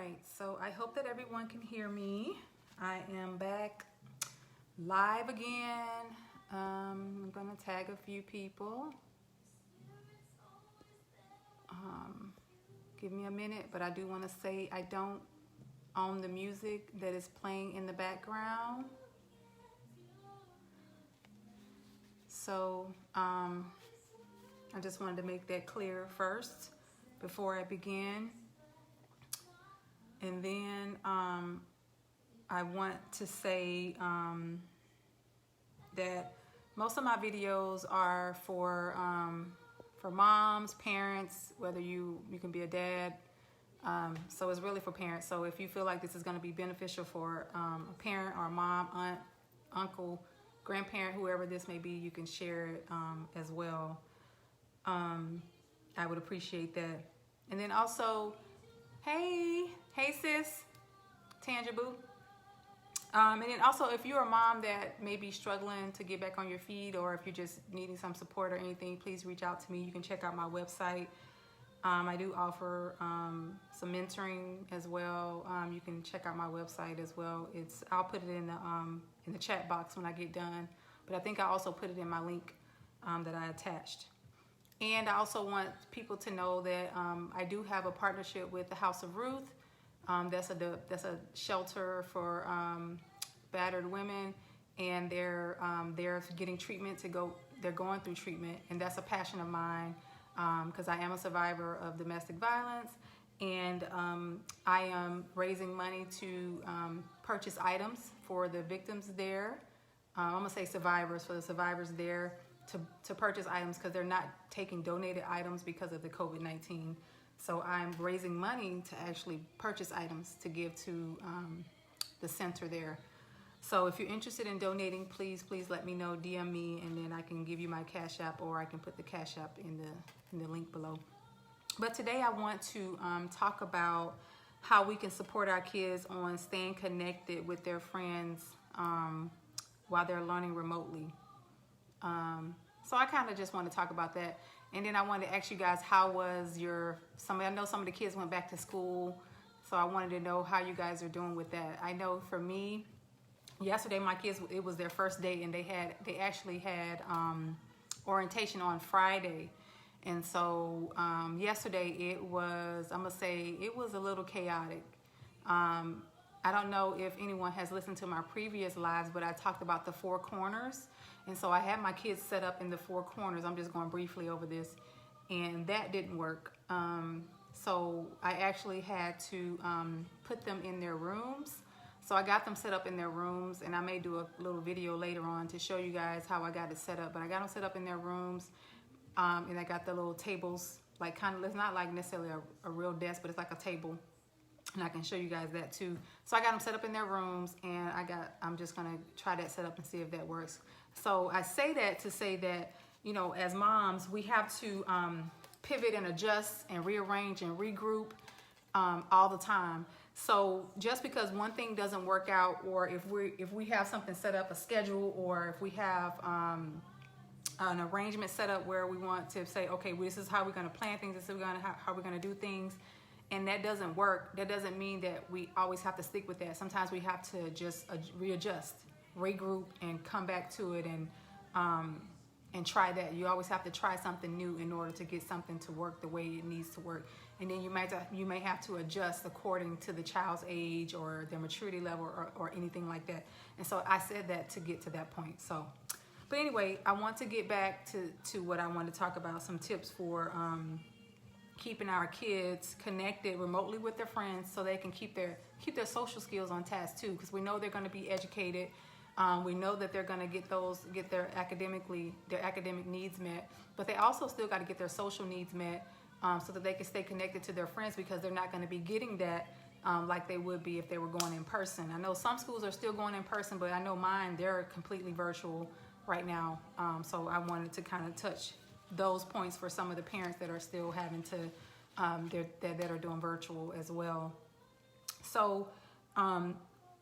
right, so I hope that everyone can hear me. I am back live again. I'm gonna tag a few people. Give me a minute, but I do want to say I don't own the music that is playing in the background. So I just wanted to make that clear first before I begin. And then I want to say that most of my videos are for moms, parents, whether you can be a dad. So it's really for parents. So if you feel like this is going to be beneficial for a parent or a mom, aunt, uncle, grandparent, whoever this may be, you can share it as well. I would appreciate that. And then also, hey sis, Tangible. And then also, if you're a mom that may be struggling to get back on your feet, or if you're just needing some support or anything, please reach out to me. You can check out my website. I do offer some mentoring as well. You can check out my website as well. I'll put it in the chat box when I get done. But I think I also put it in my link that I attached. And I also want people to know that I do have a partnership with the House of Ruth. That's a shelter for battered women, and they're getting treatment they're going through treatment, and that's a passion of mine because I am a survivor of domestic violence, and I am raising money to purchase items for the victims there. I'm gonna say survivors, for the survivors there to purchase items because they're not taking donated items because of the COVID-19. So I'm raising money to actually purchase items to give to the center there. So if you're interested in donating, please let me know, DM me, and then I can give you my Cash App, or I can put the Cash App in the link below. But today I want to talk about how we can support our kids on staying connected with their friends while they're learning remotely. So I kind of just want to talk about that. And then I wanted to ask you guys, how was I know some of the kids went back to school, so I wanted to know how you guys are doing with that. I know for me, yesterday my kids, it was their first day, and they actually had orientation on Friday. And so yesterday I'm gonna say it was a little chaotic. I don't know if anyone has listened to my previous lives, but I talked about the 4 corners. And so I had my kids set up in the 4 corners. I'm just going briefly over this, and that didn't work. So I actually had to put them in their rooms. So I got them set up in their rooms, and I may do a little video later on to show you guys how I got it set up. But I got them set up in their rooms, and I got the little tables, like it's not like necessarily a real desk, but it's like a table. And I can show you guys that too. So I got them set up in their rooms, and I'm just gonna try that setup and see if that works. So I say that to say that, as moms, we have to pivot and adjust and rearrange and regroup all the time. So just because one thing doesn't work out, or if we have something set up, a schedule, or if we have an arrangement set up where we want to say, okay, well, this is how we're gonna plan things, this is how we're gonna do things, and that doesn't work, that doesn't mean that we always have to stick with that. Sometimes we have to just readjust, regroup, and come back to it and try that. You always have to try something new in order to get something to work the way it needs to work. And then you may have to adjust according to the child's age or their maturity level or anything like that. And so I said that to get to that point. So, but anyway, I want to get back to what I want to talk about, some tips for keeping our kids connected remotely with their friends, so they can keep their social skills on task too, because we know they're going to be educated. We know that they're going to get their academic needs met, but they also still got to get their social needs met, so that they can stay connected to their friends, because they're not going to be getting that like they would be if they were going in person. I know some schools are still going in person, but I know mine, they're completely virtual right now. So I wanted to kind of touch those points for some of the parents that are still having to that are doing virtual as well. So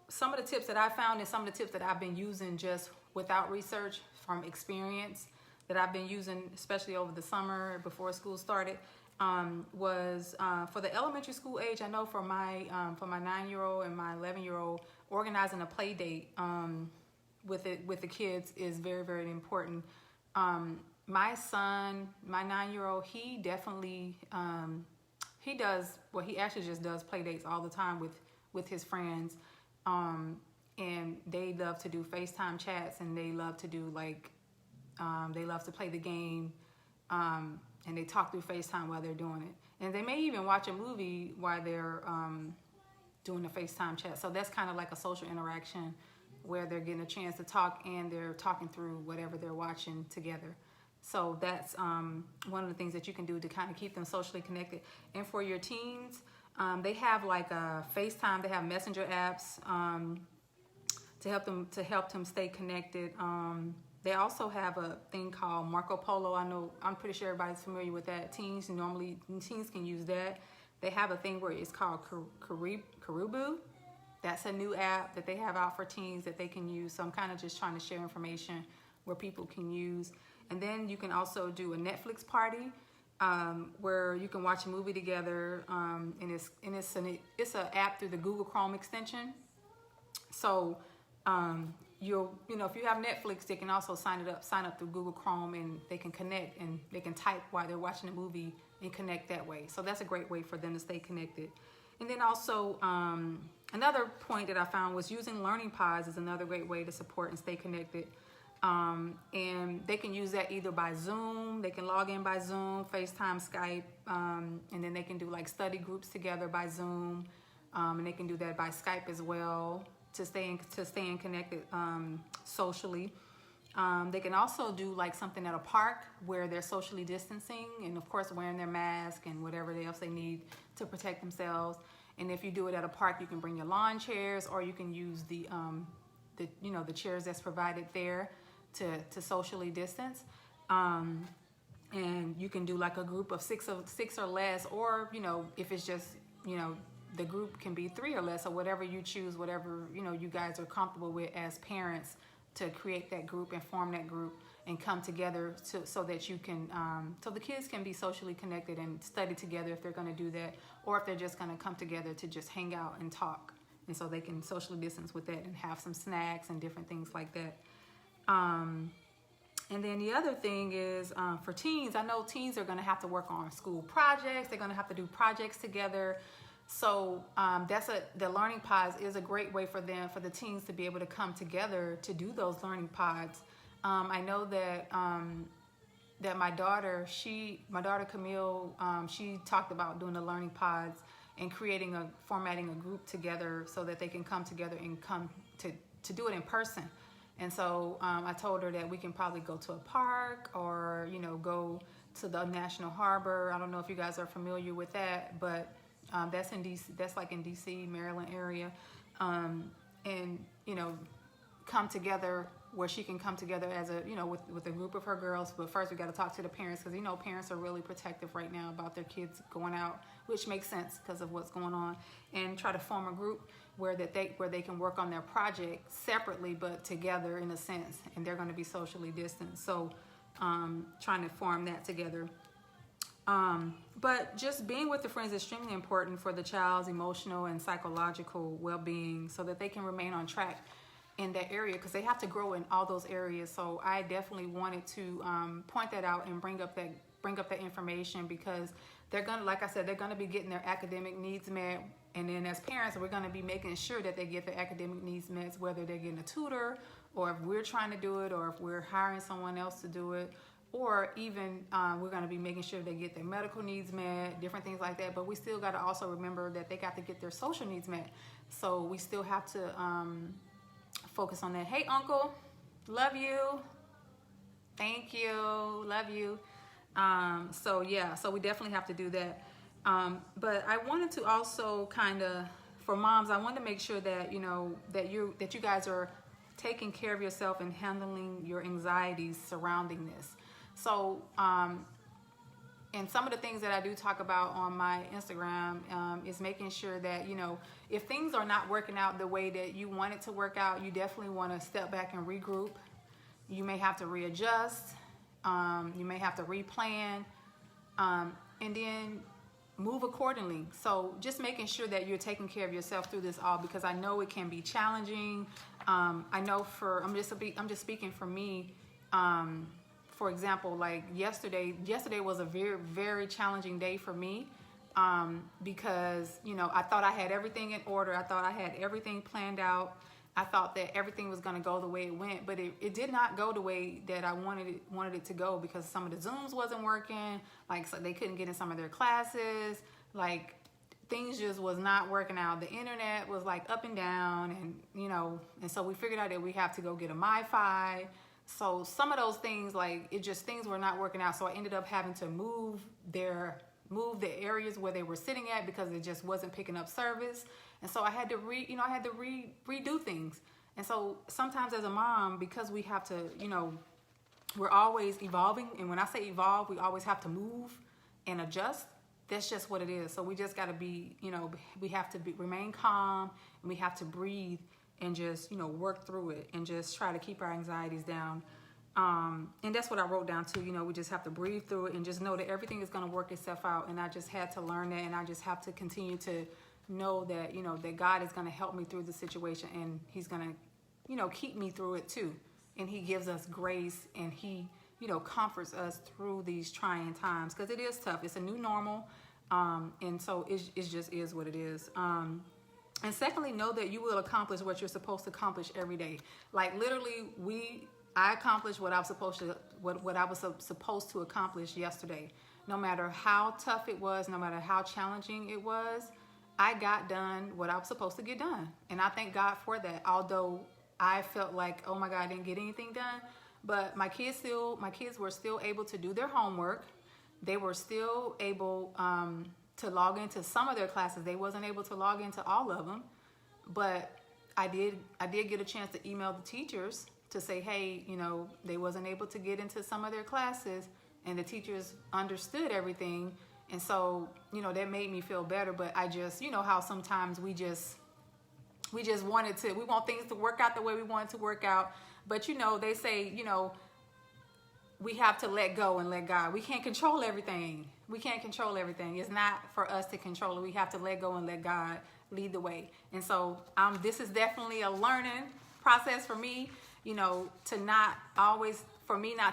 some of the tips that I found, and some of the tips that I've been using just without research, from experience, that I've been using especially over the summer before school started, was for the elementary school age. I know for my 9-year-old and my 11-year-old, organizing a play date with the kids is very, very important. My son, my 9-year-old, he definitely he actually just does play dates all the time with his friends, and they love to do FaceTime chats, and they love to do they love to play the game, and they talk through FaceTime while they're doing it, and they may even watch a movie while they're doing the FaceTime chat. So that's kind of like a social interaction where they're getting a chance to talk and they're talking through whatever they're watching together. So that's one of the things that you can do to kind of keep them socially connected. And for your teens, they have like a FaceTime. They have messenger apps to help them stay connected. They also have a thing called Marco Polo. I'm pretty sure everybody's familiar with that. Teens can use that. They have a thing where it's called Caribu. That's a new app that they have out for teens that they can use. So I'm kind of just trying to share information where people can use. And then you can also do a Netflix party where you can watch a movie together. And it's an app through the Google Chrome extension. So if you have Netflix, they can also sign up through Google Chrome, and they can connect and they can type while they're watching a movie and connect that way. So that's a great way for them to stay connected. And then also another point that I found was using learning pods is another great way to support and stay connected. And they can use that either by Zoom. They can log in by Zoom, FaceTime, Skype, and then they can do like study groups together by Zoom, and they can do that by Skype as well to stay in connected socially. They can also do like something at a park where they're socially distancing and of course wearing their mask and whatever else they need to protect themselves. And if you do it at a park, you can bring your lawn chairs, or you can use the chairs that's provided there to socially distance. And you can do like a group of six or less, or if it's just the group can be 3 or less, or whatever you choose, whatever you guys are comfortable with as parents, to create that group and form that group and come together so that you can so the kids can be socially connected and study together if they're going to do that, or if they're just going to come together to just hang out and talk, and so they can socially distance with that and have some snacks and different things like that. And then the other thing is for teens, I know teens are going to have to work on school projects. They're going to have to do projects together. So the learning pods is a great way for the teens to be able to come together to do those learning pods. I know that that my daughter Camille, she talked about doing the learning pods and formatting a group together so that they can come together and come to do it in person. And so I told her that we can probably go to a park, or go to the National Harbor. I don't know if you guys are familiar with that, but that's in DC. That's like in DC, Maryland area, and come together where she can come together as with a group of her girls. But first we got to talk to the parents, because parents are really protective right now about their kids going out, which makes sense because of what's going on, and try to form a group where they can work on their project separately but together in a sense, and they're going to be socially distant. So trying to form that together. But just being with the friends is extremely important for the child's emotional and psychological well-being, so that they can remain on track in that area, because they have to grow in all those areas. So I definitely wanted to point that out and bring up that information, because they're gonna, like I said, they're gonna be getting their academic needs met, and then as parents, we're gonna be making sure that they get their academic needs met, whether they're getting a tutor, or if we're trying to do it, or if we're hiring someone else to do it, or even we're going to be making sure they get their medical needs met, different things like that. But we still got to also remember that they got to get their social needs met. So we still have to focus on that. Hey, Uncle, love you. Thank you, love you. So we definitely have to do that. But I wanted to also for moms, I wanted to make sure that that you guys are taking care of yourself and handling your anxieties surrounding this. So, and some of the things that I do talk about on my Instagram is making sure that, if things are not working out the way that you want it to work out, you definitely want to step back and regroup. You may have to readjust. You may have to replan. and then move accordingly. So just making sure that you're taking care of yourself through this all, because I know it can be challenging. I know I'm just speaking for me. For example, like yesterday was a very, very challenging day for me, because, you know, I thought I had everything in order. I thought I had everything planned out. I thought that everything was going to go the way it went, but it did not go the way that I wanted it to go, because some of the Zooms wasn't working. Like, so they couldn't get in some of their classes. Like, things just was not working out. The internet was like up and down, and, you know, and so we figured out that we have to go get a MiFi. So some of those things, like, things were not working out. So I ended up having to move the areas where they were sitting at, because it just wasn't picking up service. And so I had to redo things. And so sometimes as a mom, because we have to, you know, we're always evolving. And when I say evolve, we always have to move and adjust. That's just what it is. So we just got to be, you know, we have to remain calm, and we have to breathe and just, you know, work through it and just try to keep our anxieties down. And that's what I wrote down too. You know, we just have to breathe through it and just know that everything is going to work itself out. And I just had to learn that, and I just have to continue to know that, you know, that God is going to help me through the situation, and he's going to, you know, keep me through it too. And he gives us grace, and he, you know, comforts us through these trying times, because it is tough. It's a new normal. And so it just is what it is. And secondly, know that you will accomplish what you're supposed to accomplish every day. Like, literally, I accomplished what I was supposed to accomplish yesterday. No matter how tough it was, no matter how challenging it was, I got done what I was supposed to get done. And I thank God for that. Although I felt like, oh my God, I didn't get anything done. But my kids were still able to do their homework. They were still able to log into some of their classes. They wasn't able to log into all of them. But I did get a chance to email the teachers to say, hey, you know, they wasn't able to get into some of their classes, and the teachers understood everything. And so, you know, that made me feel better. But I just, you know, how sometimes we want things to work out the way we want it to work out. But, you know, they say, you know, we have to let go and let God. We can't control everything. It's not for us to control it. We have to let go and let God lead the way. And so this is definitely a learning process for me, you know, not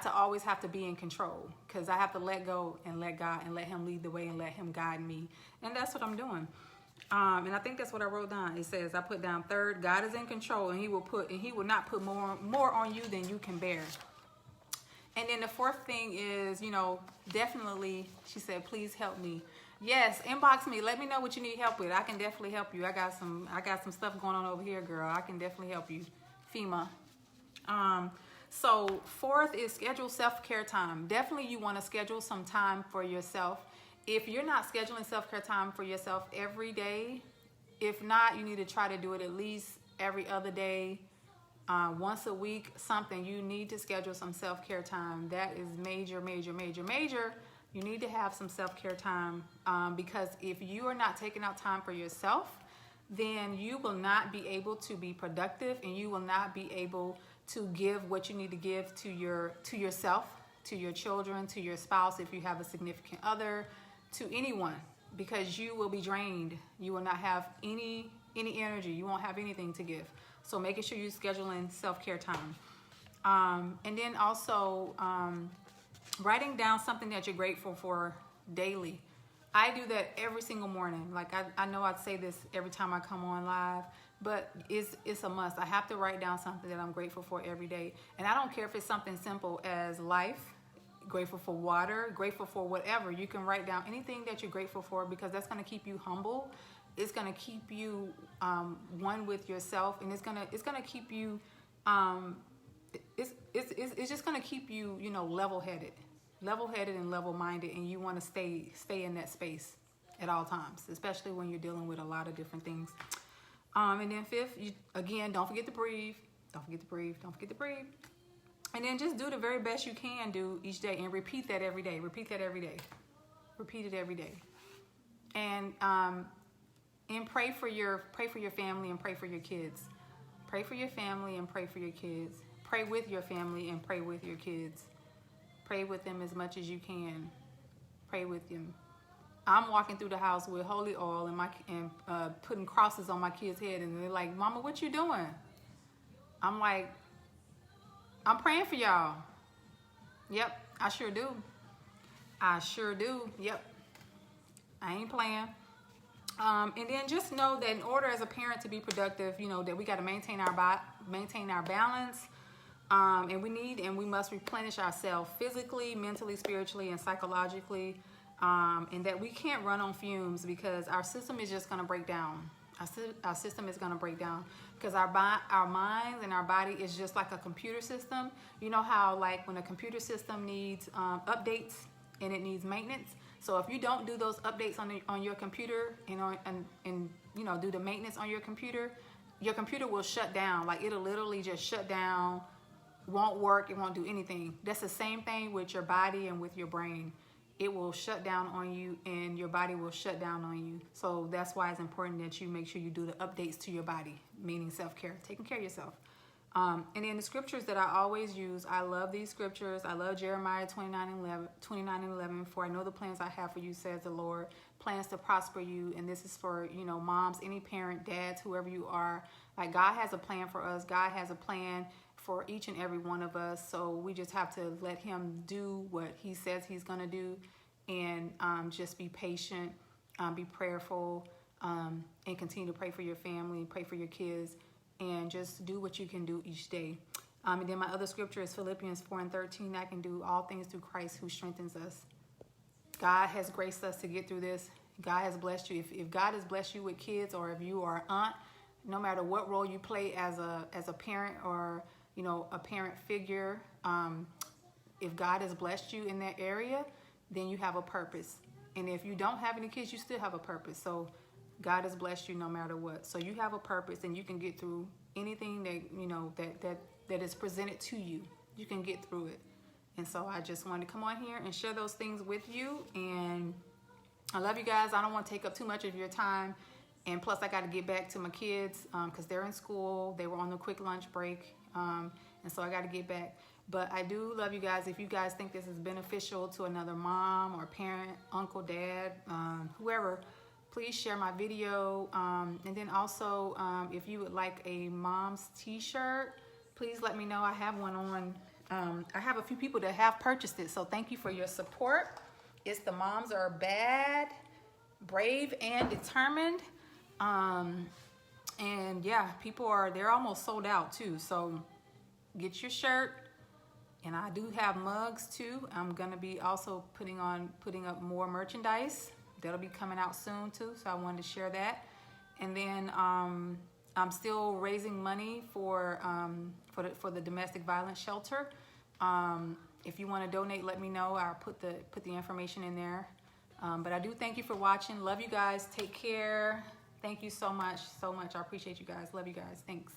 to always have to be in control, because I have to let go and let God and let him lead the way and let him guide me. And that's what I'm doing. And I think that's what I wrote down. It says, I put down, third, God is in control, and he will not put more on you than you can bear. And then the fourth thing is, you know, definitely, she said, please help me. Yes, inbox me. Let me know what you need help with. I can definitely help you. I got some stuff going on over here, girl. I can definitely help you. FEMA. So fourth is schedule self-care time. Definitely you want to schedule some time for yourself. If you're not scheduling self-care time for yourself every day, if not, you need to try to do it at least every other day, once a week, something. You need to schedule some self-care time. That is major, major, major, major. You need to have some self-care time, because if you are not taking out time for yourself, then you will not be able to be productive, and you will not be able to give what you need to give to yourself, to your children, to your spouse, if you have a significant other, to anyone, because you will be drained. You will not have any energy. You won't have anything to give. So making sure you're scheduling self-care time. And then also writing down something that you're grateful for daily. I do that every single morning. Like, I know I'd say this every time I come on live, but it's a must. I have to write down something that I'm grateful for every day. And I don't care if it's something simple as life, grateful for water, grateful for whatever. You can write down anything that you're grateful for, because that's going to keep you humble. It's going to keep you one with yourself, and it's going to keep you it's just going to keep you, you know, level-headed and level-minded, and you want to stay in that space at all times, especially when you're dealing with a lot of different things. And then fifth, again, don't forget to breathe. Don't forget to breathe. Don't forget to breathe. And then just do the very best you can do each day, and repeat that every day. Repeat that every day. Repeat it every day. And pray for your family and pray for your kids. Pray for your family and pray for your kids. Pray with your family and pray with your kids. Pray with them as much as you can. Pray with them. I'm walking through the house with holy oil and putting crosses on my kids' head, and they're like, "Mama, what you doing?" I'm like, "I'm praying for y'all." Yep, I sure do. I sure do. Yep, I ain't playing. And then just know that in order as a parent to be productive, you know that we got to maintain our balance, and we must replenish ourselves physically, mentally, spiritually, and psychologically, and that we can't run on fumes because our system is just going to break down. Our system is going to break down because our minds and our body is just like a computer system. You know how like when a computer system needs updates and it needs maintenance. So if you don't do those updates on your computer and you know do the maintenance on your computer will shut down. Like it'll literally just shut down, won't work, it won't do anything. That's the same thing with your body and with your brain. It will shut down on you and your body will shut down on you. So that's why it's important that you make sure you do the updates to your body, meaning self-care, taking care of yourself. And then the scriptures that I always use, I love these scriptures. I love Jeremiah 29:11. For I know the plans I have for you, says the Lord, plans to prosper you. And this is for, you know, moms, any parent, dads, whoever you are. Like God has a plan for us. God has a plan for each and every one of us. So we just have to let him do what he says he's going to do, and just be patient, be prayerful, and continue to pray for your family, pray for your kids, and just do what you can do each day. And then my other scripture is Philippians 4:13. I can do all things through Christ who strengthens us. God has graced us to get through this. God has blessed you. If God has blessed you with kids, or if you are an aunt, no matter what role you play as a parent or, you know, a parent figure, if God has blessed you in that area, then you have a purpose. And if you don't have any kids, you still have a purpose. So God has blessed you no matter what. So you have a purpose, and you can get through anything that, you know, that is presented to you. You can get through it. And so I just wanted to come on here and share those things with you. And I love you guys. I don't want to take up too much of your time. And plus, I got to get back to my kids because they're in school. They were on the quick lunch break. And so I got to get back. But I do love you guys. If you guys think this is beneficial to another mom or parent, uncle, dad, whoever, please share my video. And then also, if you would like a Momz t-shirt, please let me know. I have one on. I have a few people that have purchased it. So thank you for your support. It's the Moms Are Bad, Brave, and Determined. And yeah, they're almost sold out too. So get your shirt. And I do have mugs too. I'm gonna be also putting up more merchandise. That'll be coming out soon too. So I wanted to share that. And then I'm still raising money for the domestic violence shelter. If you want to donate, let me know. I'll put the information in there. But I do thank you for watching. Love you guys. Take care. Thank you so much. I appreciate you guys. Love you guys. Thanks.